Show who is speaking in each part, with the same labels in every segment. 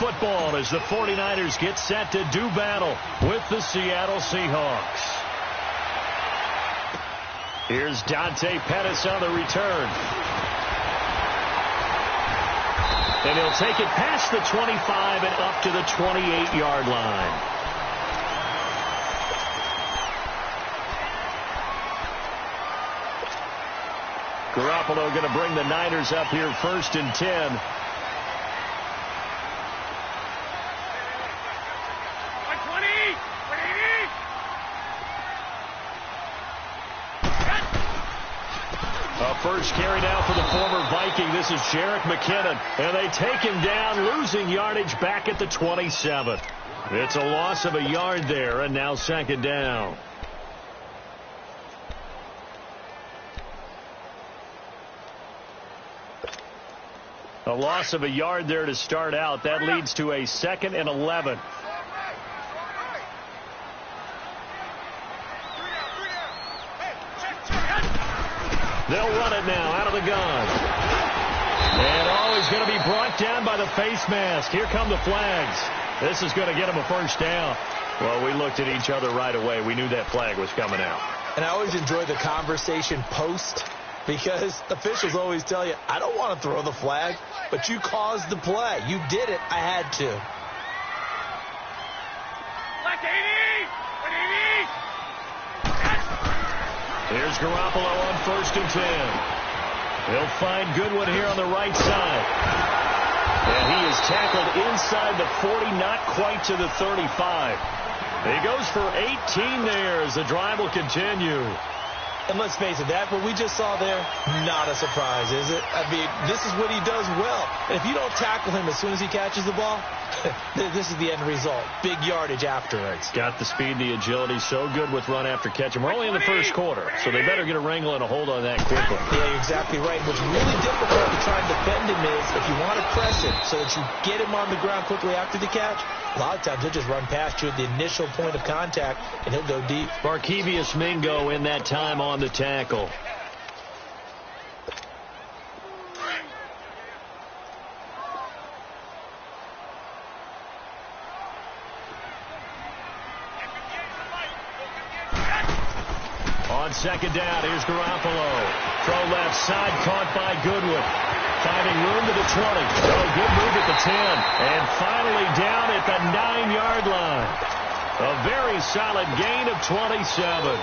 Speaker 1: football as the 49ers get set to do battle with the Seattle Seahawks. Here's Dante Pettis on the return. And he'll take it past the 25 and up to the 28-yard line. Garoppolo going to bring the Niners up here 1st and 10. First carry now for the former Viking. This is Jerick McKinnon. And they take him down, losing yardage back at the 27. It's a loss of a yard there, and now 2nd down. A loss of a yard there to start out. That leads to a 2nd and 11. They'll run it now out of the gun. And he's going to be brought down by the face mask. Here come the flags. This is going to get him a 1st down. Well, we looked at each other right away. We knew that flag was coming out.
Speaker 2: And I always enjoy the conversation post, because officials always tell you, I don't want to throw the flag, but you caused the play. You did it. I had to.
Speaker 1: Here's Garoppolo on 1st and 10. He'll find Goodwin here on the right side. And he is tackled inside the 40, not quite to the 35. He goes for 18 there as the drive will continue.
Speaker 2: And let's face it, that what we just saw there, not a surprise, is it? I mean, this is what he does well. And if you don't tackle him as soon as he catches the ball, this is the end result. Big yardage afterwards.
Speaker 1: Got the speed, the agility, so good with run after catch. And we're only in the 1st quarter, so they better get a wrangle and a hold on that quickly.
Speaker 2: Yeah, you're exactly right. What's really difficult to try and defend him is if you want to press him so that you get him on the ground quickly after the catch, a lot of times he'll just run past you at the initial point of contact, and he'll go deep.
Speaker 1: Markevious Mingo in that time on the tackle. On 2nd down, here's Garoppolo. Throw left side, caught by Goodwin. Finding room to the 20. Oh, good move at the 10. And finally down at the 9-yard line. A very solid gain of 27.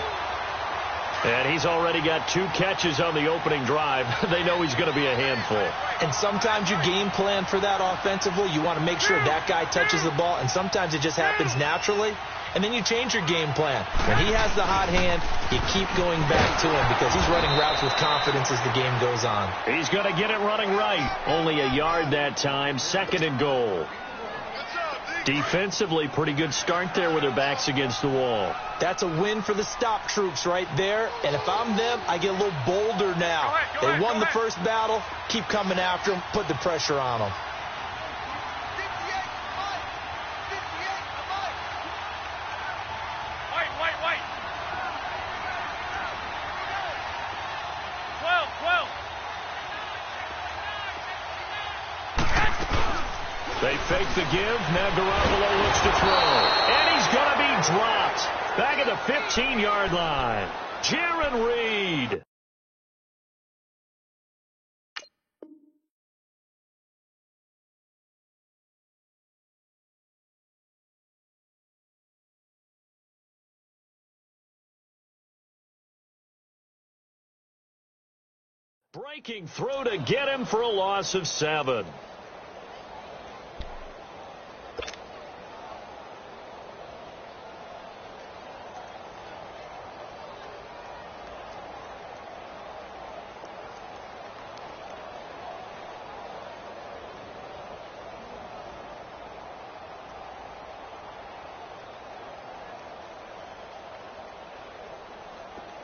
Speaker 1: And he's already got 2 catches on the opening drive. They know he's going to be a handful.
Speaker 2: And sometimes you game plan for that offensively. You want to make sure that guy touches the ball. And sometimes it just happens naturally. And then you change your game plan. When he has the hot hand, you keep going back to him because he's running routes with confidence as the game goes on.
Speaker 1: He's going to get it running right. Only a yard that time. 2nd and goal. Defensively, pretty good start there with their backs against the wall.
Speaker 2: That's a win for the stop troops right there. And if I'm them, I get a little bolder now. They won the first battle. Keep coming after them. Put the pressure on them.
Speaker 1: They fake the give. Now Garoppolo looks to throw. And he's going to be dropped. Back at the 15-yard line. Jarran Reed. Breaking through to get him for a loss of 7.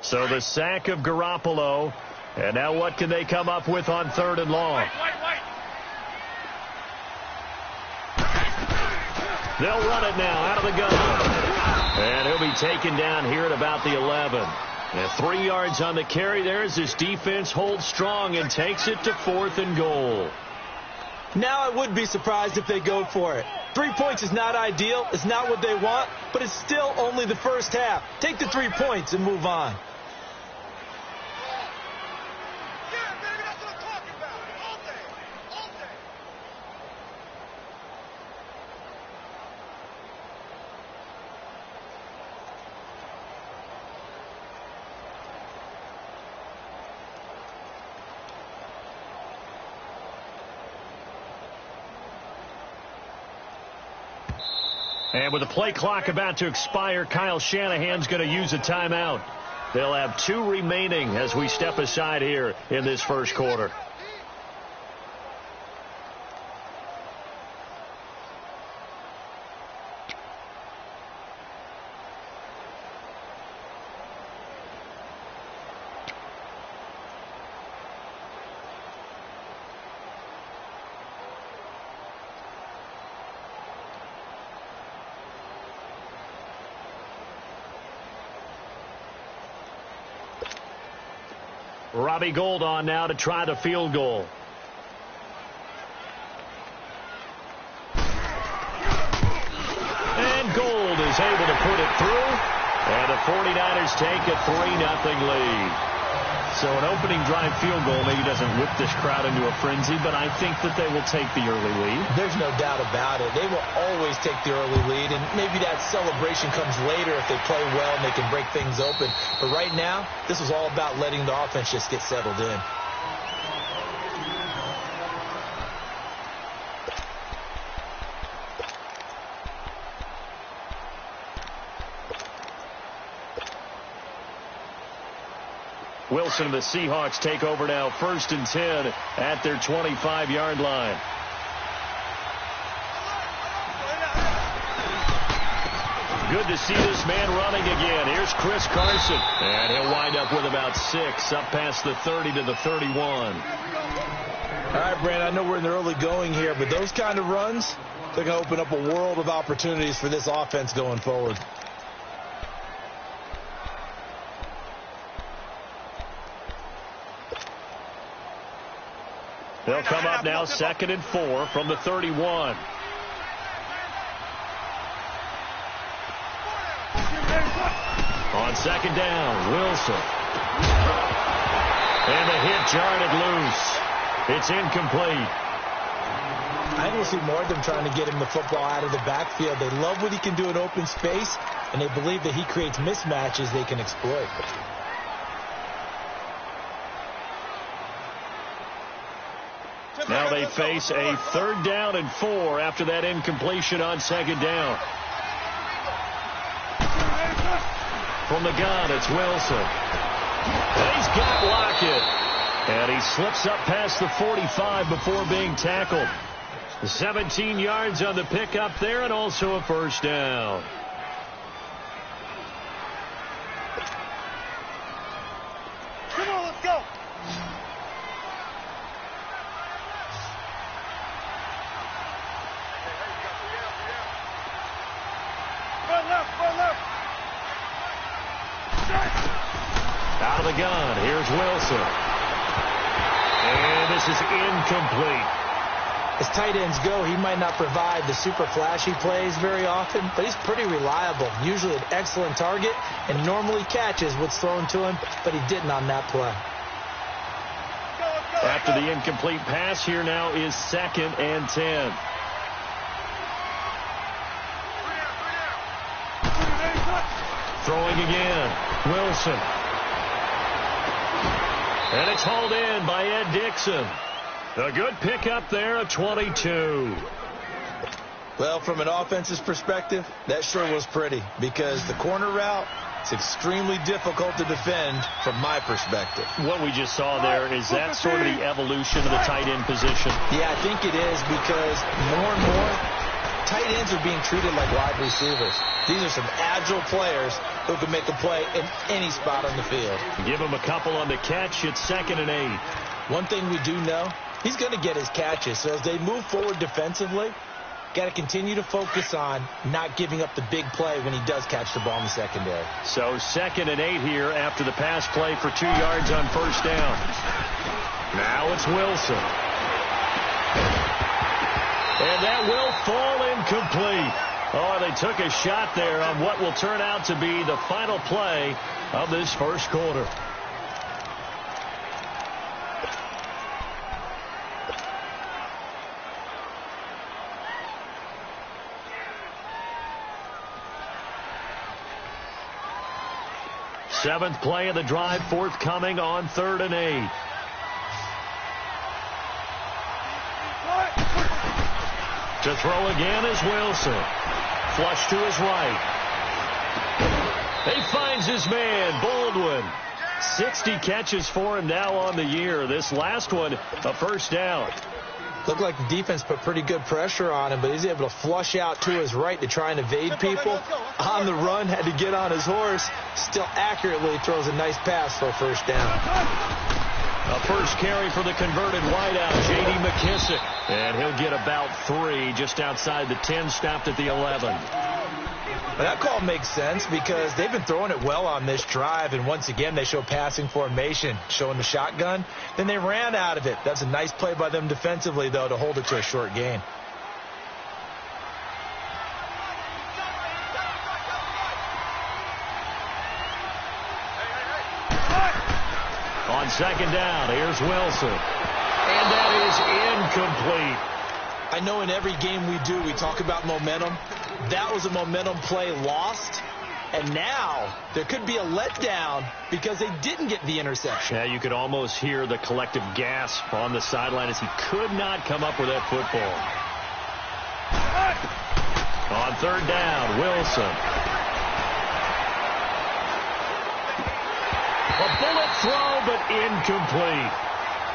Speaker 1: So the sack of Garoppolo. And now what can they come up with on 3rd and long? They'll run it now out of the gun. And he'll be taken down here at about the 11. And 3 yards on the carry there as this defense holds strong and takes it to 4th and goal.
Speaker 2: Now I would be surprised if they go for it. 3 points is not ideal. It's not what they want, but it's still only the first half. Take the 3 points and move on.
Speaker 1: And with the play clock about to expire, Kyle Shanahan's going to use a timeout. They'll have 2 remaining as we step aside here in this first quarter. Robbie Gould on now to try the field goal. And Gould is able to put it through. And the 49ers take a 3-0 lead. So an opening drive field goal maybe doesn't whip this crowd into a frenzy, but I think that they will take the early lead.
Speaker 2: There's no doubt about it. They will always take the early lead, and maybe that celebration comes later if they play well and they can break things open. But right now, this is all about letting the offense just get settled in.
Speaker 1: Wilson and the Seahawks take over now, 1st and 10 at their 25-yard line. Good to see this man running again. Here's Chris Carson. And he'll wind up with about 6, up past the 30 to the 31.
Speaker 2: All right, Brandon, I know we're in the early going here, but those kind of runs, they're going to open up a world of opportunities for this offense going forward.
Speaker 1: They'll come up now 2nd and 4 from the 31. On 2nd down, Wilson. And the hit jarred loose. It's incomplete.
Speaker 2: I think we'll see more of them trying to get him the football out of the backfield. They love what he can do in open space, and they believe that he creates mismatches they can exploit.
Speaker 1: Now they face a 3rd down and 4 after that incompletion on 2nd down. From the gun, it's Wilson. He's got Lockett. And he slips up past the 45 before being tackled. 17 yards on the pickup there, and also a 1st down.
Speaker 3: Come on, let's go. Run left.
Speaker 1: Out of the gun, here's Wilson. And this is incomplete.
Speaker 2: As tight ends go, he might not provide the super flashy plays very often, but he's pretty reliable. Usually an excellent target, and normally catches what's thrown to him, but he didn't on that play.
Speaker 1: After the incomplete pass, here now is 2nd and 10. Throwing again, Wilson. And it's hauled in by Ed Dixon. A good pickup there, a 22.
Speaker 2: Well, from an offense's perspective, that sure was pretty, because the corner route, it's extremely difficult to defend from my perspective.
Speaker 1: What we just saw there, is that sort of the evolution of the tight end position?
Speaker 2: Yeah, I think it is, because more and more, tight ends are being treated like wide receivers. These are some agile players who can make a play in any spot on the field.
Speaker 1: Give him a couple on the catch. It's 2nd and 8.
Speaker 2: One thing we do know, he's going to get his catches. So as they move forward defensively, got to continue to focus on not giving up the big play when he does catch the ball in the secondary.
Speaker 1: So 2nd and 8 here after the pass play for 2 yards on 1st down. Now it's Wilson. And that will fall incomplete. Oh, they took a shot there on what will turn out to be the final play of this first quarter. Seventh play of the drive forthcoming on 3rd and 8. To throw again is Wilson. Flush to his right. He finds his man, Baldwin. 60 catches for him now on the year. This last one, a first down.
Speaker 2: Looked like the defense put pretty good pressure on him, but he's able to flush out to his right to try and evade people. On the run, had to get on his horse. Still accurately throws a nice pass for a first down.
Speaker 1: A first carry for the converted wideout, J.D. McKissick. And he'll get about 3 just outside the 10, stopped at the 11.
Speaker 2: Well, that call makes sense because they've been throwing it well on this drive, and once again they show passing formation, showing the shotgun. Then they ran out of it. That's a nice play by them defensively, though, to hold it to a short gain.
Speaker 1: On second down, here's Wilson. And that is incomplete.
Speaker 2: I know in every game we do, we talk about momentum. That was a momentum play lost. And now there could be a letdown because they didn't get the interception.
Speaker 1: Yeah, you could almost hear the collective gasp on the sideline as he could not come up with that football. On 3rd down, Wilson. A bullet throw, but incomplete.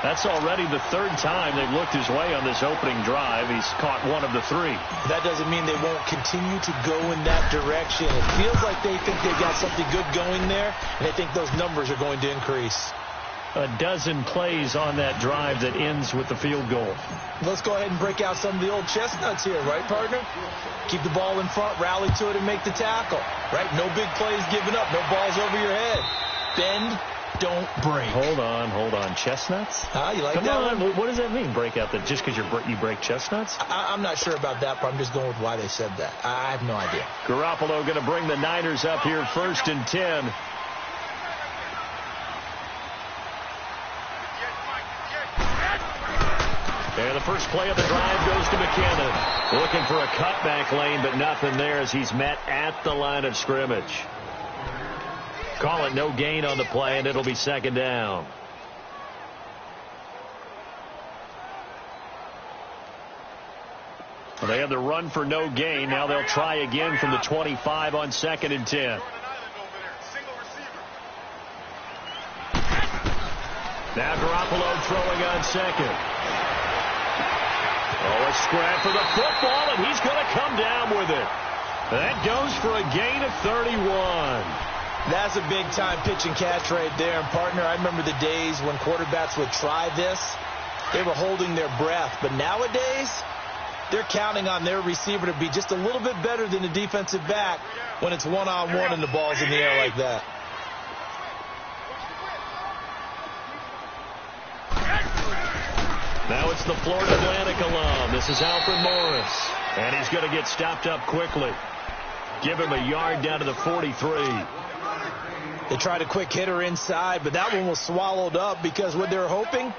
Speaker 1: That's already the 3rd time they've looked his way on this opening drive. He's caught 1 of the 3.
Speaker 2: That doesn't mean they won't continue to go in that direction. It feels like they think they've got something good going there, and they think those numbers are going to increase.
Speaker 1: A dozen plays on that drive that ends with the field goal.
Speaker 2: Let's go ahead and break out some of the old chestnuts here, right, partner? Keep the ball in front, rally to it, and make the tackle, right? No big plays given up, no balls over your head. Bend, don't break.
Speaker 1: Hold on. Chestnuts?
Speaker 2: You like
Speaker 1: Come
Speaker 2: that
Speaker 1: on.
Speaker 2: one?
Speaker 1: What does that mean, break out? That just because you break chestnuts?
Speaker 2: I'm not sure about that, but I'm just going with why they said that. I have no idea.
Speaker 1: Garoppolo going to bring the Niners up here 1st and 10. And the first play of the drive goes to McKinnon. Looking for a cutback lane, but nothing there as he's met at the line of scrimmage. Call it no gain on the play, and it'll be 2nd down. Well, they had the run for no gain. Now they'll try again from the 25 on 2nd and 10. Now Garoppolo throwing on 2nd. Oh, a scrap for the football, and he's going to come down with it. That goes for a gain of 31.
Speaker 2: That's a big-time pitch and catch right there. And, partner, I remember the days when quarterbacks would try this. They were holding their breath. But nowadays, they're counting on their receiver to be just a little bit better than the defensive back when it's one-on-one and the ball's in the air like that.
Speaker 1: Now it's the Florida Atlantic alum. This is Alfred Morris. And he's going to get stopped up quickly. Give him a yard down to the 43.
Speaker 2: They tried a quick hitter inside, but that one was swallowed up because what they're hoping,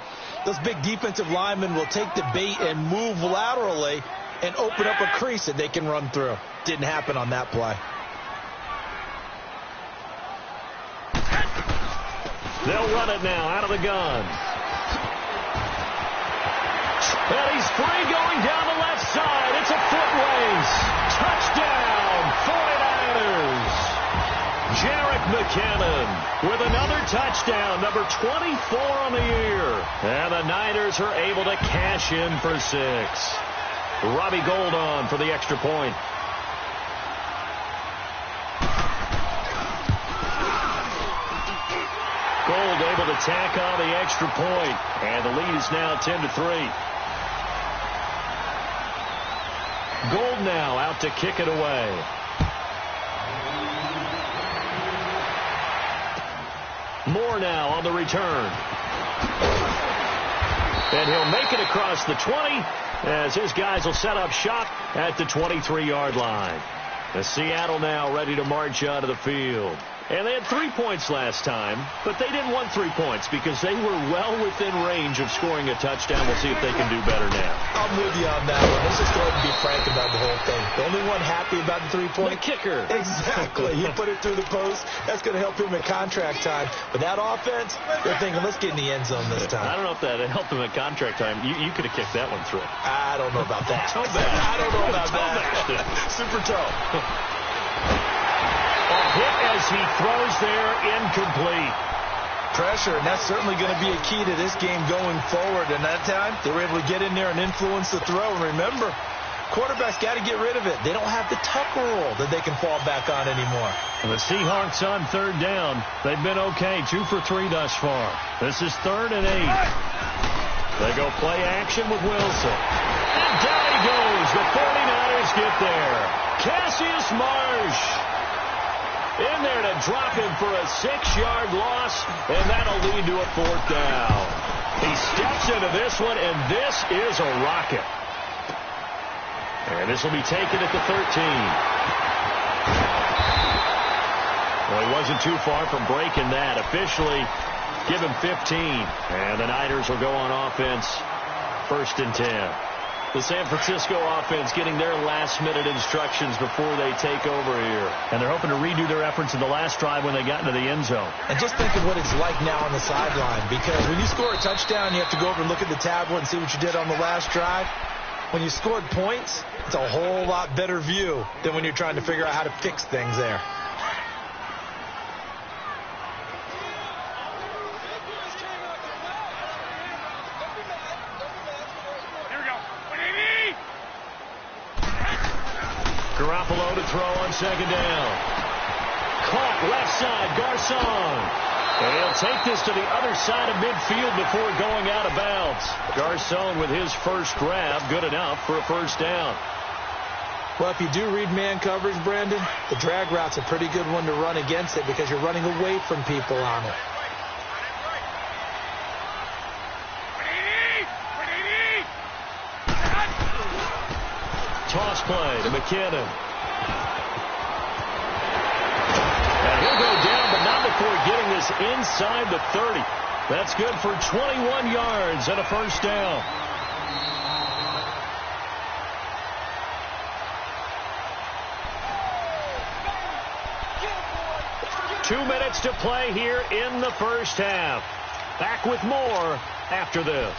Speaker 2: those big defensive linemen will take the bait and move laterally and open up a crease that they can run through. Didn't happen on that play.
Speaker 1: They'll run it now out of the gun. And he's free going down the left side. It's a foot race. Touchdown, 49ers. Jerick McKinnon with another touchdown, number 24 on the year. And the Niners are able to cash in for 6. Robbie Gould on for the extra point. Gould able to tack on the extra point. And the lead is now 10-3. Gould now out to kick it away. Moore now on the return. And he'll make it across the 20 as his guys will set up shop at the 23-yard line. The Seattle now ready to march out of the field. And they had 3 points last time, but they didn't want 3 points because they were well within range of scoring a touchdown. We'll see if they can do better now.
Speaker 2: I'm with you on that one. Let's just go ahead and be frank about the whole thing. The only one happy about the 3-point?
Speaker 1: The kicker.
Speaker 2: Exactly. You put it through the post. That's going to help him at contract time. But that offense, they're thinking, let's get in the end zone this time.
Speaker 1: I don't know if that helped him at contract time. You could have kicked that one through.
Speaker 2: I don't know about that.
Speaker 1: Toe bash.
Speaker 2: I don't know about
Speaker 1: Toe
Speaker 2: that. Super toe.
Speaker 1: A hit as he throws there, incomplete.
Speaker 2: Pressure, and that's certainly going to be a key to this game going forward. And that time, they were able to get in there and influence the throw. And remember, quarterbacks got to get rid of it. They don't have the Tucker rule that they can fall back on anymore.
Speaker 1: And the Seahawks on third down. They've been okay, 2 for 3 thus far. This is 3rd and 8. They go play action with Wilson. And down he goes. The 49ers get there. Cassius Marsh in there to drop him for a 6-yard loss, and that'll lead to a 4th down. He steps into this one, and this is a rocket. And this will be taken at the 13. Well, he wasn't too far from breaking that. Officially, give him 15. And the Niners will go on offense, 1st and 10. The San Francisco offense getting their last-minute instructions before they take over here. And they're hoping to redo their efforts in the last drive when they got into the end zone.
Speaker 2: And just think of what it's like now on the sideline, because when you score a touchdown, you have to go over and look at the tablet and see what you did on the last drive. When you scored points, it's a whole lot better view than when you're trying to figure out how to fix things there.
Speaker 1: Garoppolo to throw on 2nd down. Caught left side, Garcon. And he'll take this to the other side of midfield before going out of bounds. Garcon with his first grab, good enough for a 1st down.
Speaker 2: Well, if you do read man coverage, Brandon, the drag route's a pretty good one to run against it because you're running away from people on it.
Speaker 1: Toss play to McKinnon. And he'll go down, but not before getting this inside the 30. That's good for 21 yards and a 1st down. Two minutes to play here in the first half. Back with more after this.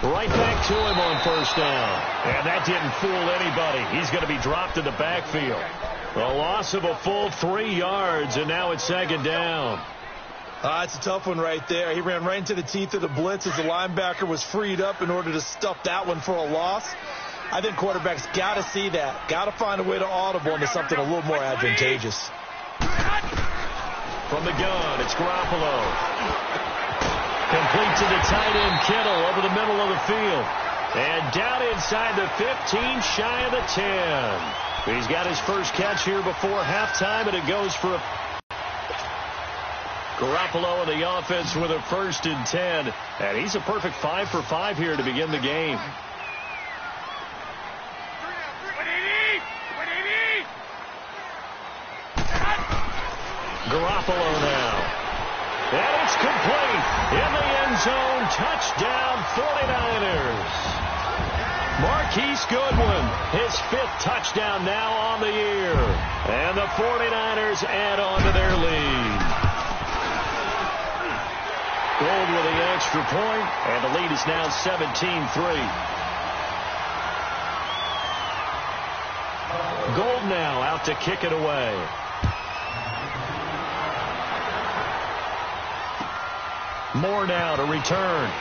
Speaker 1: Right back to him on 1st down. And that didn't fool anybody. He's going to be dropped in the backfield. A loss of a full 3 yards, and now it's 2nd down.
Speaker 2: It's a tough one right there. He ran right into the teeth of the blitz as the linebacker was freed up in order to stuff that one for a loss. I think quarterbacks got to see that. Got to find a way to audible into something a little more advantageous.
Speaker 1: From the gun, it's Garoppolo. Complete to the tight end, Kittle, over the middle of the field. And down inside the 15, shy of the 10. He's got his first catch here before halftime, and it goes for a... Garoppolo in the offense with a 1st and 10. And he's a perfect 5 for 5 here to begin the game. Garoppolo now. And it's complete. In the end zone, touchdown 49ers. Marquise Goodwin, his 5th touchdown now on the year. And the 49ers add on to their lead. Gold with the extra point, and the lead is now 17-3. Gold now out to kick it away. Moore now to return.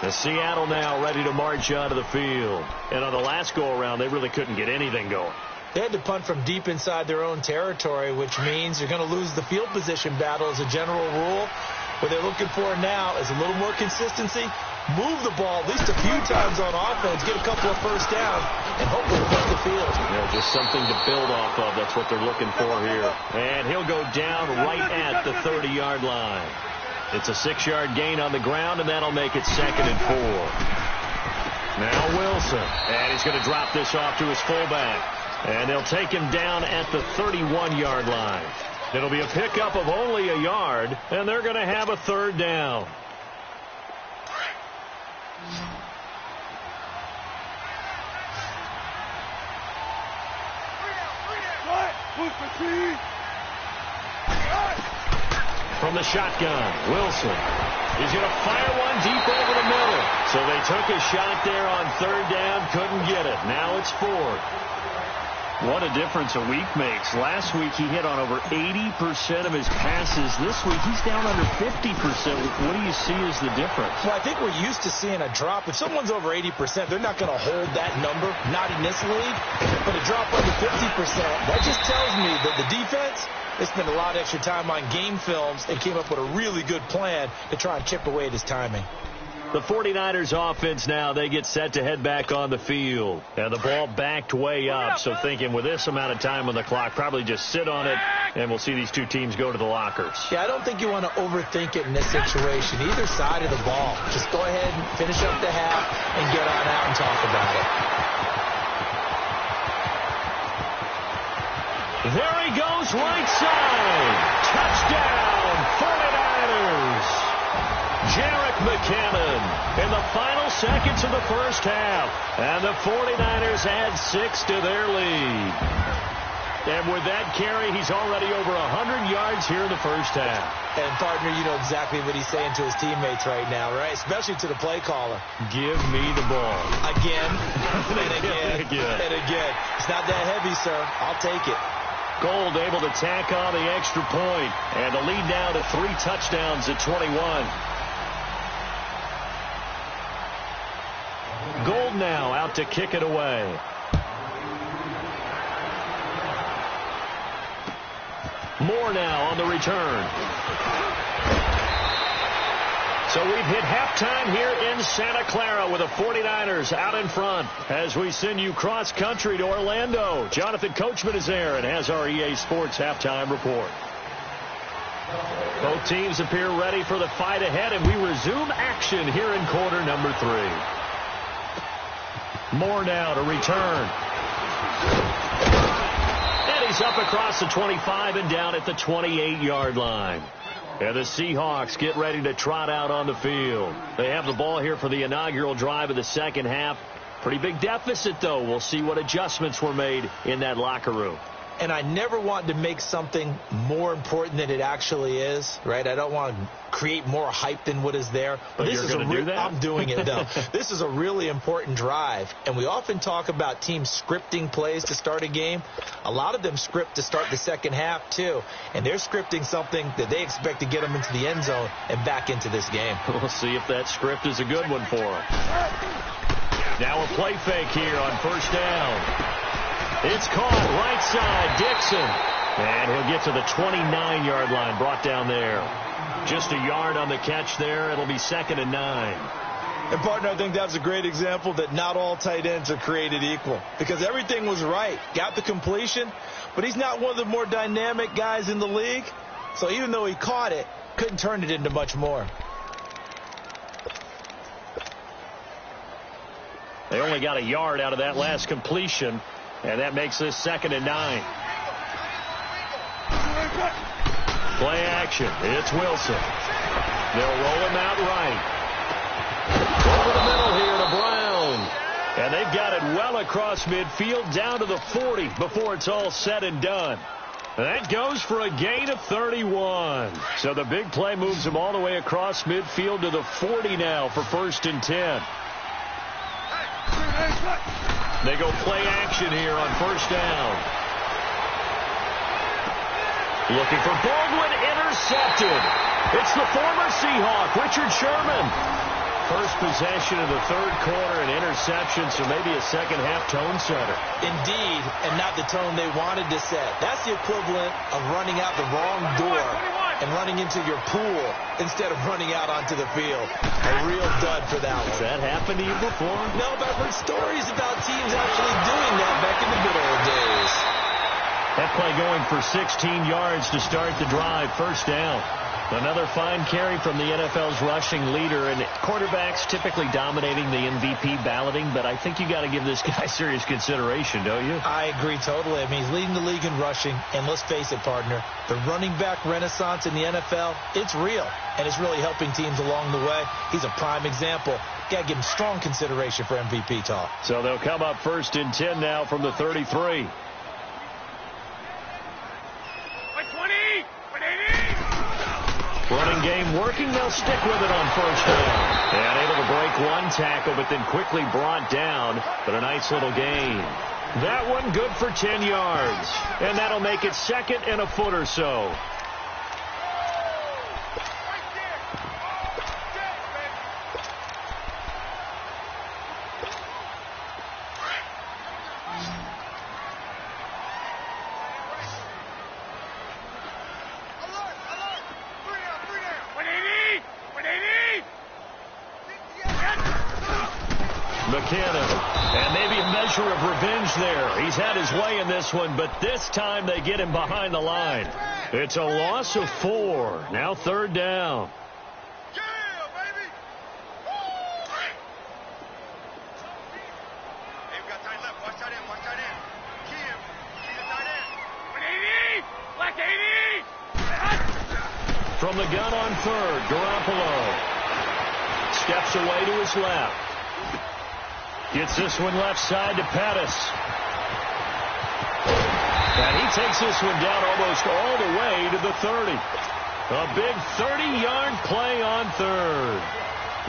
Speaker 1: The Seattle now ready to march onto the field. And on the last go-around, they really couldn't get anything going.
Speaker 2: They had to punt from deep inside their own territory, which means you're going to lose the field position battle as a general rule. What they're looking for now is a little more consistency, move the ball at least a few times on offense, get a couple of first downs, and hopefully flip the field.
Speaker 1: Just something to build off of. That's what they're looking for here. And he'll go down right at the 30-yard line. It's a 6-yard gain on the ground, and that'll make it 2nd and 4. Now Wilson. And he's going to drop this off to his fullback. And they'll take him down at the 31-yard line. It'll be a pickup of only a yard, and they're going to have a 3rd down. From the shotgun, Wilson is going to fire one deep over the middle. So they took a shot there on 3rd down, couldn't get it. Now it's 4th. What a difference a week makes. Last week he hit on over 80% of his passes. This week he's down under 50%. What do you see as the difference?
Speaker 2: Well, I think we're used to seeing a drop. If someone's over 80%, they're not going to hold that number, not in this league. But a drop under 50%, that just tells me that the defense, they spent a lot of extra time on game films and came up with a really good plan to try and chip away at his timing.
Speaker 1: The 49ers offense now, they get set to head back on the field. And the ball backed way up, so thinking with this amount of time on the clock, probably just sit on it, and we'll see these two teams go to the lockers.
Speaker 2: Yeah, I don't think you want to overthink it in this situation, either side of the ball. Just go ahead and finish up the half and get on out and talk about it.
Speaker 1: There he goes, right side. Touchdown, 49ers. Jerick McKinnon in the final seconds of the first half. And the 49ers add 6 to their lead. And with that carry, he's already over 100 yards here in the first half.
Speaker 2: And, partner, you know exactly what he's saying to his teammates right now, right? Especially to the play caller.
Speaker 1: Give me the ball.
Speaker 2: Again, and again, and again. It's not that heavy, sir. I'll take it.
Speaker 1: Gold able to tack on the extra point. And the lead now to 3 touchdowns at 21. Gold now out to kick it away. Moore now on the return. So we've hit halftime here in Santa Clara with the 49ers out in front as we send you cross country to Orlando. Jonathan Coachman is there and has our EA Sports halftime report. Both teams appear ready for the fight ahead, and we resume action here in quarter number 3. Moore now to return. And he's up across the 25 and down at the 28-yard line. And the Seahawks get ready to trot out on the field. They have the ball here for the inaugural drive of the second half. Pretty big deficit, though. We'll see what adjustments were made in that locker room.
Speaker 2: And I never want to make something more important than it actually is, right? I don't want to create more hype than what is there.
Speaker 1: But this is do that?
Speaker 2: I'm doing it, though. This is a really important drive. And we often talk about teams scripting plays to start a game. A lot of them script to start the second half, too. And they're scripting something that they expect to get them into the end zone and back into this game.
Speaker 1: We'll see if that script is a good one for them. Now a play fake here on first down. It's caught right side, Dixon. And he'll get to the 29-yard line, brought down there. Just a yard on the catch there. It'll be 2nd and 9.
Speaker 2: And, partner, I think that's a great example that not all tight ends are created equal. Because everything was right. Got the completion, but he's not one of the more dynamic guys in the league. So even though he caught it, couldn't turn it into much more.
Speaker 1: They only got a yard out of that last completion. And that makes this 2nd and 9. Play action. It's Wilson. They'll roll him out right. Over the middle here to Brown. And they've got it well across midfield down to the 40 before it's all said and done. That goes for a gain of 31. So the big play moves them all the way across midfield to the 40 now for 1st and 10. They go play action here on first down. Looking for Baldwin, intercepted. It's the former Seahawk, Richard Sherman. first possession of the third quarter, an interception, so maybe a second-half tone setter.
Speaker 2: Indeed, and not the tone they wanted to set. That's the equivalent of running out the wrong door and running into your pool instead of running out onto the field. A real dud for that one.
Speaker 1: Has that happened to you before?
Speaker 2: No, but I've heard stories about teams actually doing that back in the good old days.
Speaker 1: That play going for 16 yards to start the drive. First down. Another fine carry from the NFL's rushing leader, and quarterbacks typically dominating the MVP balloting, but I think you got to give this guy serious consideration, don't you?
Speaker 2: I agree totally. I mean, he's leading the league in rushing, and let's face it, partner, the running back renaissance in the NFL, it's real, and it's really helping teams along the way. He's a prime example. Got to give him strong consideration for MVP talk.
Speaker 1: So they'll come up first and 10 now from the 33. Running game working. They'll stick with it on first down. And able to break one tackle, but then quickly brought down. But a nice little gain. That one good for 10 yards. And that'll make it second and a foot or so. And maybe a measure of revenge there. He's had his way in this one, but this time they get him behind the line. It's a loss of 4. Now third down.
Speaker 3: Yeah, baby! Hey, we got tight left. Watch tight end. Watch tight end. Kim, see the tight end. 180! Black 80!
Speaker 1: From the gun on third, Garoppolo steps away to his left. Gets this one left side to Pettis. And he takes this one down almost all the way to the 30. A big 30-yard play on third.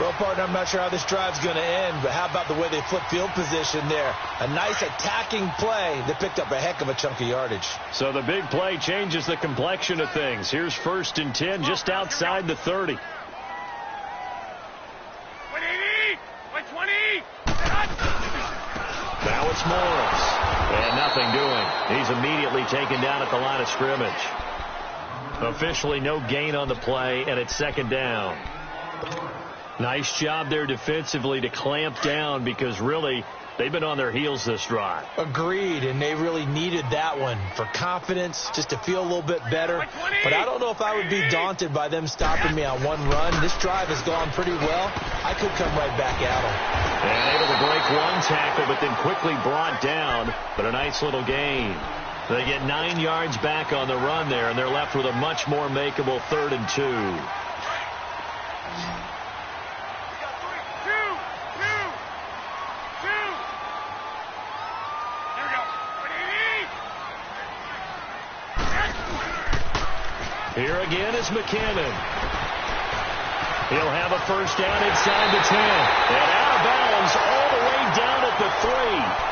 Speaker 2: Well, partner, I'm not sure how this drive's going to end, but how about the way they flip field position there? A nice attacking play that picked up a heck of a chunk of yardage. So
Speaker 1: the big play changes the complexion of things. Here's first and 10 just outside the 30.
Speaker 3: 180! 120!
Speaker 1: Now it's Morris. And nothing doing. He's immediately taken down at the line of scrimmage. Officially no gain on the play, and it's second down. Nice job there defensively to clamp down because really they've been on their heels this drive.
Speaker 2: Agreed, and they really needed that one for confidence, just to feel a little bit better. But I don't know if I would be daunted by them stopping me on one run. This drive has gone pretty well. I could come right back at them.
Speaker 1: And able to break one tackle, but then quickly brought down. But a nice little gain. They get 9 yards back on the run there, and they're left with a much more makeable 3rd and 2. Here again is McKinnon. He'll have a first down inside the 10. And out of bounds all the way down at the 3.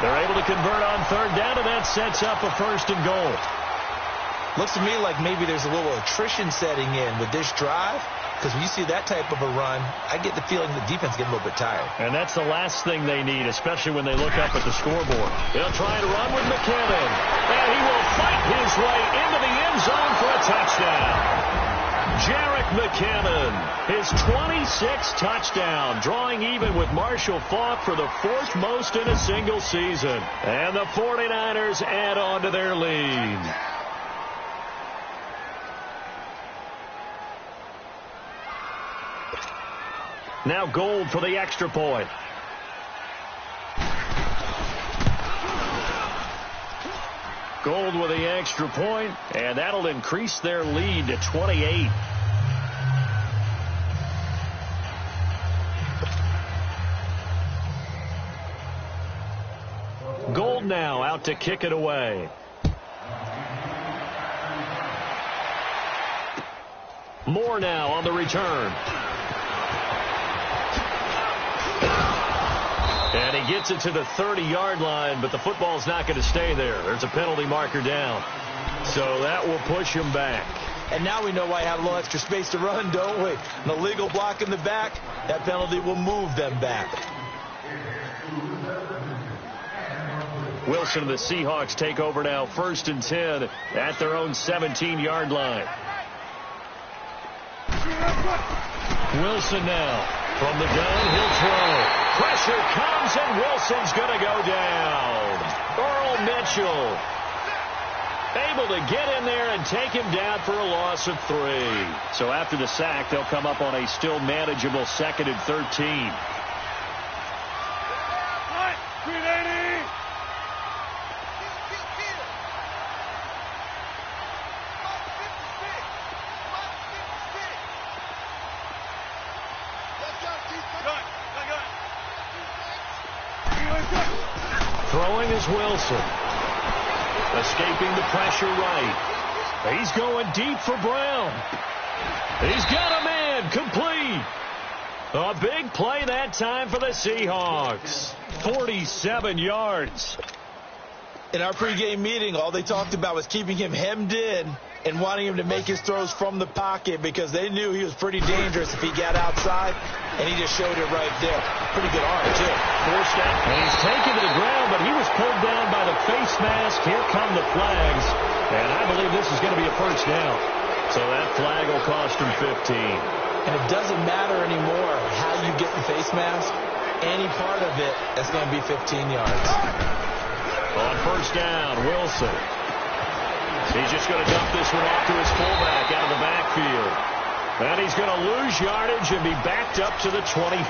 Speaker 1: They're able to convert on third down, and that sets up a first and goal.
Speaker 2: Looks to me like maybe there's a little attrition setting in with this drive. Because when you see that type of a run, I get the feeling the defense getting a little bit tired.
Speaker 1: And that's the last thing they need, especially when they look up at the scoreboard. They'll try to run with McKinnon. And he will fight his way into the end zone for a touchdown. Jerick McKinnon, his 26th touchdown, drawing even with Marshall Faulk for the 4th most in a single season. And the 49ers add on to their lead. Now Gold for the extra point. Gold with the extra point, and that'll increase their lead to 28. Gold now out to kick it away. Moore now on the return. And he gets it to the 30-yard line, but the football's not going to stay there. There's a penalty marker down. So that will push him back.
Speaker 2: And now we know why he had a little extra space to run, don't we? An illegal block in the back, that penalty will move them back.
Speaker 1: Wilson and the Seahawks take over now, 1st and 10 at their own 17-yard line. Wilson now from the gun, he'll throw. Pressure comes, and Wilson's going to go down. Earl Mitchell able to get in there and take him down for a loss of 3. So after the sack, they'll come up on a still manageable 2nd and 13. Throwing is Wilson. Escaping the pressure right. He's going deep for Brown. He's got a man. Complete. A big play that time for the Seahawks. 47 yards.
Speaker 2: In our pregame meeting, all they talked about was keeping him hemmed in and wanting him to make his throws from the pocket because they knew he was pretty dangerous if he got outside, and he just showed it right there. Pretty good arm, too.
Speaker 1: Forced out, and he's taken to the ground, but he was pulled down by the face mask. Here come the flags, and I believe this is going to be a 1st down. So that flag will cost him 15.
Speaker 2: And it doesn't matter anymore how you get the face mask. Any part of it, that's going to be 15 yards.
Speaker 1: On 1st down, Wilson. He's just going to dump this one off to his fullback out of the backfield. And he's going to lose yardage and be backed up to the 25.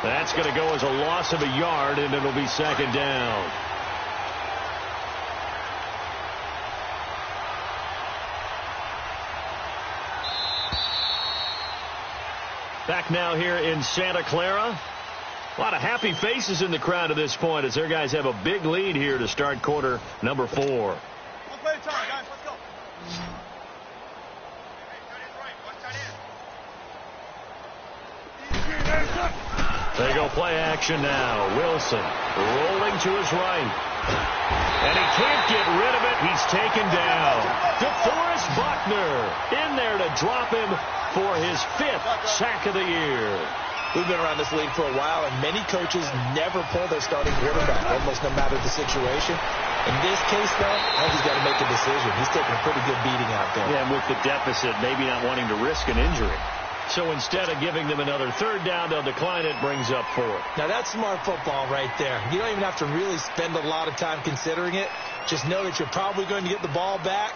Speaker 1: That's going to go as a loss of a yard, and it'll be 2nd down. Back now here in Santa Clara. A lot of happy faces in the crowd at this point as their guys have a big lead here to start quarter number 4.
Speaker 3: One play at a time, guys. Let's go.
Speaker 1: They go play action now. Wilson rolling to his right. And he can't get rid of it. He's taken down. DeForest Buckner in there to drop him for his 5th sack of the year.
Speaker 2: We've been around this league for a while, and many coaches never pull their starting quarterback, almost no matter the situation. In this case, though, I think he's got to make a decision. He's taking a pretty good beating out there.
Speaker 1: Yeah, and with the deficit, maybe not wanting to risk an injury. So instead of giving them another 3rd down, they'll decline it, brings up 4th.
Speaker 2: Now, that's smart football right there. You don't even have to really spend a lot of time considering it. Just know that you're probably going to get the ball back.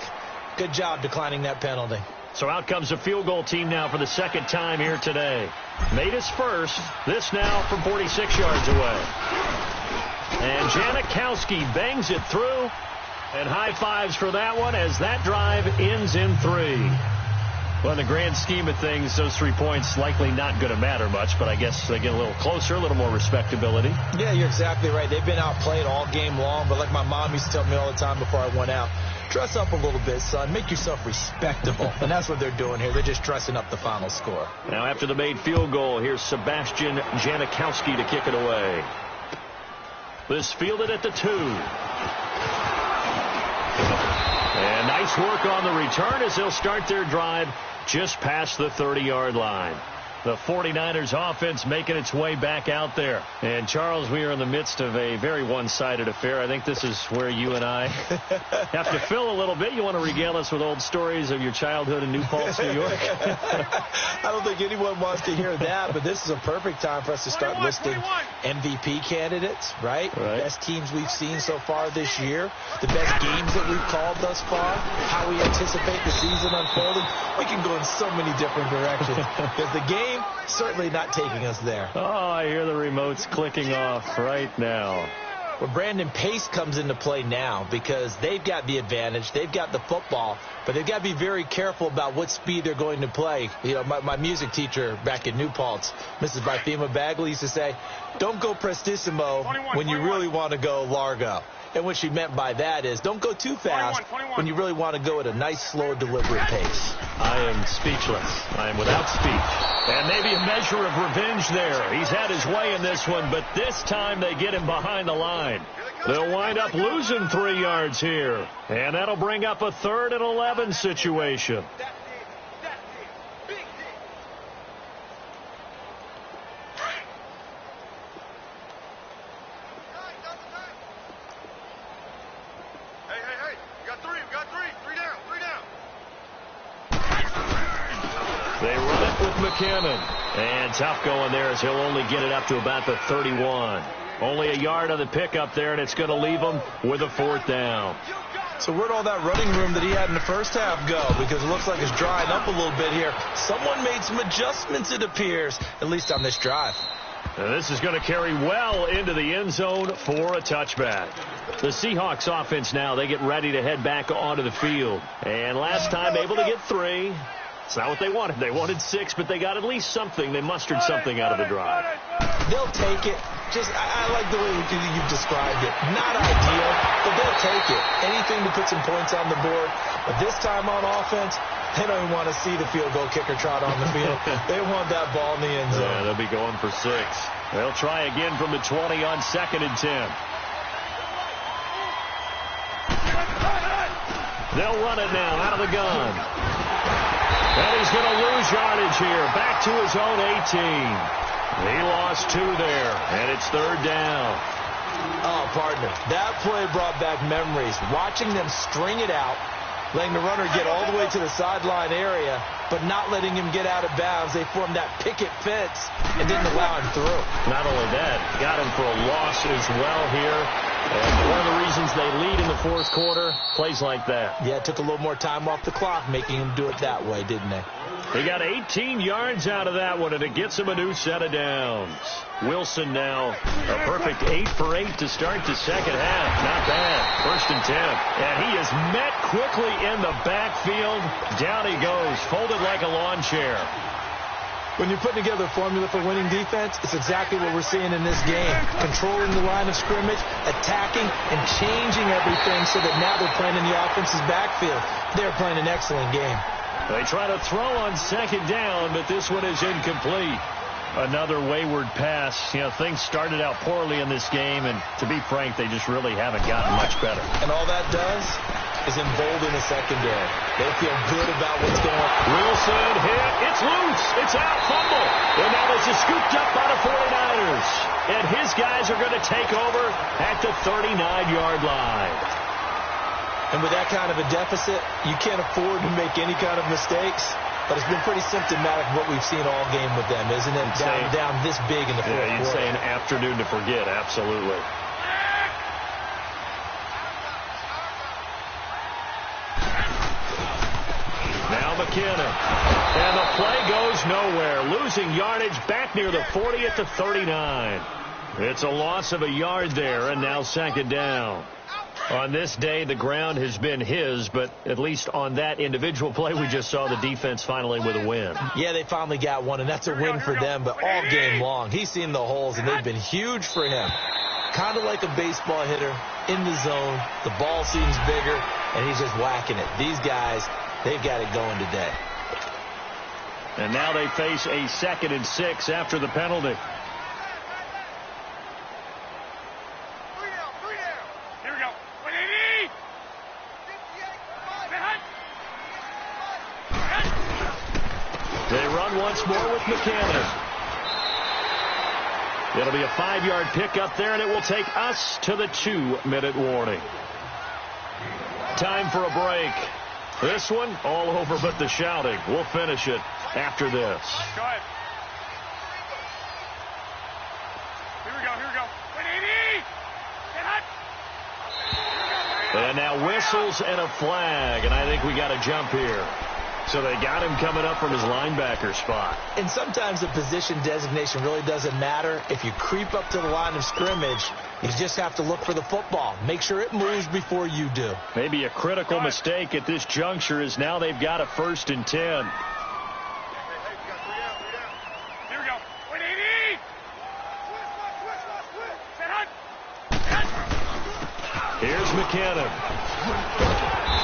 Speaker 2: Good job declining that penalty.
Speaker 1: So out comes a field goal team now for the 2nd time here today. Made his first. This now from 46 yards away. And Janikowski bangs it through. And high fives for that one as that drive ends in 3. Well, in the grand scheme of things, those 3 points likely not going to matter much, but I guess they get a little closer, a little more respectability.
Speaker 2: Yeah, you're exactly right. They've been outplayed all game long, but like my mom used to tell me all the time before I went out, dress up a little bit, son. Make yourself respectable. And that's what they're doing here. They're just dressing up the final score.
Speaker 1: Now, after the made field goal, here's Sebastian Janikowski to kick it away. This fielded at the 2. And nice work on the return as they'll start their drive just past the 30-yard line. The 49ers offense making its way back out there. And, Charles, we are in the midst of a very one-sided affair. I think this is where you and I have to fill a little bit. You want to regale us with old stories of your childhood in New Paltz, New York?
Speaker 2: I don't think anyone wants to hear that, but this is a perfect time for us to start listing MVP candidates, right? Best teams we've seen so far this year, the best games that we've called thus far, how we anticipate the season unfolding. We can go in so many different directions because the game certainly not taking us there.
Speaker 1: Oh, I hear the remotes clicking off right now.
Speaker 2: Well, Brandon, pace comes into play now because they've got the advantage. They've got the football, but they've got to be very careful about what speed they're going to play. You know, my music teacher back in New Paltz, Mrs. Bifema Bagley, used to say, don't go prestissimo when you really want to go largo. And what she meant by that is don't go too fast when you really want to go at a nice, slow, deliberate pace.
Speaker 1: I am speechless. I am without speech. And maybe a measure of revenge there. He's had his way in this one, but this time they get him behind the line. They'll wind up losing 3 yards here. And that'll bring up a 3rd and 11 situation. They run it with McKinnon. And tough going there as he'll only get it up to about the 31. Only a yard on the pickup there, and it's going to leave him with a 4th down.
Speaker 2: So where'd all that running room that he had in the first half go? Because it looks like it's drying up a little bit here. Someone made some adjustments, it appears, at least on this drive.
Speaker 1: And this is going to carry well into the end zone for a touchback. The Seahawks offense now, they get ready to head back onto the field. And last time able to get 3. It's not what they wanted. They wanted 6, but they got at least something. They mustered something out of the drive.
Speaker 2: They'll take it. I like the way you've described it. Not ideal, but they'll take it. Anything to put some points on the board. But this time on offense, they don't even want to see the field goal kicker trot on the field. They want that ball in the end zone.
Speaker 1: Yeah, they'll be going for 6. They'll try again from the 20 on 2nd and 10. They'll run it now out of the gun. And he's going to lose yardage here. Back to his own 18. He lost 2 there, and it's 3rd down.
Speaker 2: Oh, partner, that play brought back memories. Watching them string it out, letting the runner get all the way to the sideline area, but not letting him get out of bounds. They formed that picket fence and didn't allow him through.
Speaker 1: Not only that, got him for a loss as well here. And one of the reasons they lead in the 4th quarter, plays like that.
Speaker 2: Yeah, it took a little more time off the clock, making him do it that way, didn't they?
Speaker 1: They got 18 yards out of that one, and it gets him a new set of downs. Wilson now a perfect 8 for 8 to start the second half. Not bad. 1st and 10. And he is met quickly in the backfield. Down he goes, folded like a lawn chair.
Speaker 2: When you're putting together a formula for winning defense, it's exactly what we're seeing in this game. Controlling the line of scrimmage, attacking, and changing everything so that now they're playing in the offense's backfield. They're playing an excellent game.
Speaker 1: They try to throw on 2nd down, but this one is incomplete. Another wayward pass. You know, things started out poorly in this game, and to be frank, they just really haven't gotten much better.
Speaker 2: And all that does is embolden the secondary. They feel good about what's going on.
Speaker 1: Wilson hit. It's loose. It's out. Fumble. And now this is scooped up by the 49ers. And his guys are going to take over at the 39-yard line.
Speaker 2: And with that kind of a deficit, you can't afford to make any kind of mistakes. But it's been pretty symptomatic of what we've seen all game with them, isn't it? Down this big in the 4th quarter.
Speaker 1: Yeah, you'd say an afternoon to forget. Absolutely. Now McKinnon. And the play goes nowhere. Losing yardage back near the 40 at the 39. It's a loss of a yard there, and now 2nd down. On this day, the ground has been his, but at least on that individual play, we just saw the defense finally with a win.
Speaker 2: Yeah, they finally got one, and that's a win for them, but all game long, he's seen the holes, and they've been huge for him. Kind of like a baseball hitter in the zone. The ball seems bigger, and he's just whacking it. These guys, they've got it going today.
Speaker 1: And now they face a 2nd and 6 after the penalty. They run once more with McKinnon. It'll be a 5-yard pickup there, and it will take us to the 2-minute warning. Time for a break. This one, all over but the shouting. We'll finish it after this.
Speaker 3: Go ahead. Here we go. 180!
Speaker 1: And now whistles and a flag, and I think we got a jump here. So they got him coming up from his linebacker spot.
Speaker 2: And sometimes the position designation really doesn't matter. If you creep up to the line of scrimmage, you just have to look for the football. Make sure it moves before you do.
Speaker 1: Maybe a critical mistake at this juncture is now they've got a 1st and 10.
Speaker 3: Here we go. 180!
Speaker 1: Here's McKinnon.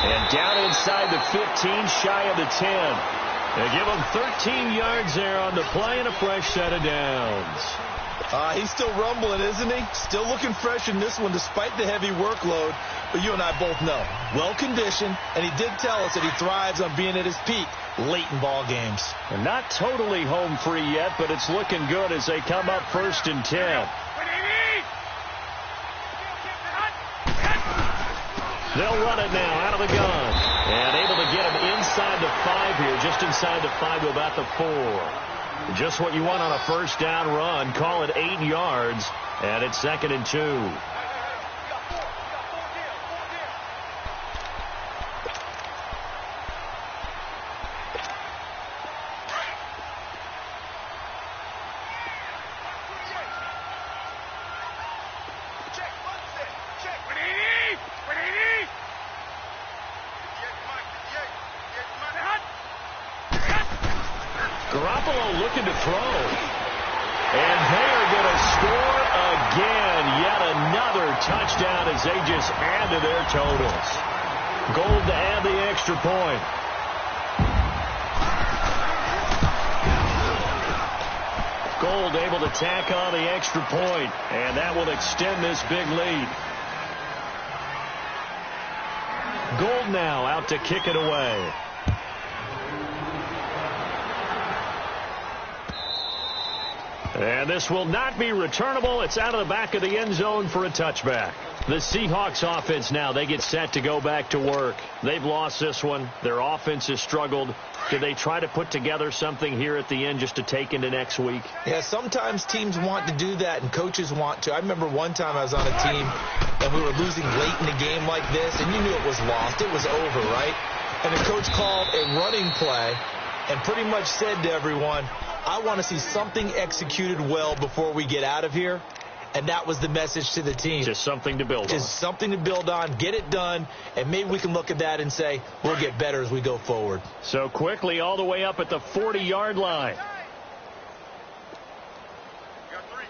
Speaker 1: And down inside the 15, shy of the 10. They give him 13 yards there on the play and a fresh set of downs.
Speaker 2: He's still rumbling, isn't he? Still looking fresh in this one despite the heavy workload. But you and I both know, well-conditioned, and he did tell us that he thrives on being at his peak late in ball games.
Speaker 1: And not totally home free yet, but it's looking good as they come up 1st and 10. They'll run it now out of the gun. And able to get him inside the 5 here, just inside the 5 to about the 4. Just what you want on a first down run. Call it 8 yards, and it's 2nd and 2. Garoppolo looking to throw. And they're going to score again. Yet another touchdown as they just add to their totals. Gold to add the extra point. Gold able to tack on the extra point, and that will extend this big lead. Gold now out to kick it away. And this will not be returnable. It's out of the back of the end zone for a touchback. The Seahawks offense now, they get set to go back to work. They've lost this one. Their offense has struggled. Do they try to put together something here at the end just to take into next week?
Speaker 2: Yeah, sometimes teams want to do that and coaches want to. I remember one time I was on a team and we were losing late in a game like this, and you knew it was lost. It was over, right? And the coach called a running play and pretty much said to everyone, I want to see something executed well before we get out of here. And that was the message to the team.
Speaker 1: Just something to build on.
Speaker 2: Just something to build on, get it done, and maybe we can look at that and say, we'll get better as we go forward.
Speaker 1: So quickly all the way up at the 40-yard line.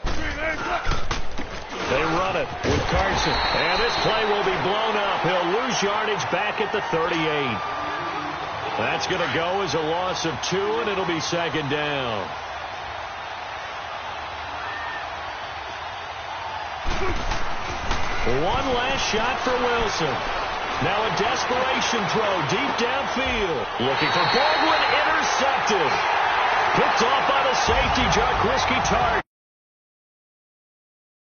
Speaker 1: They run it with Carson. And this play will be blown up. He'll lose yardage back at the 38. That's going to go as a loss of 2, and it'll be 2nd down. One last shot for Wilson. Now a desperation throw deep downfield. Looking for Baldwin, intercepted. Picked off by the safety, Jaquiski Tartt.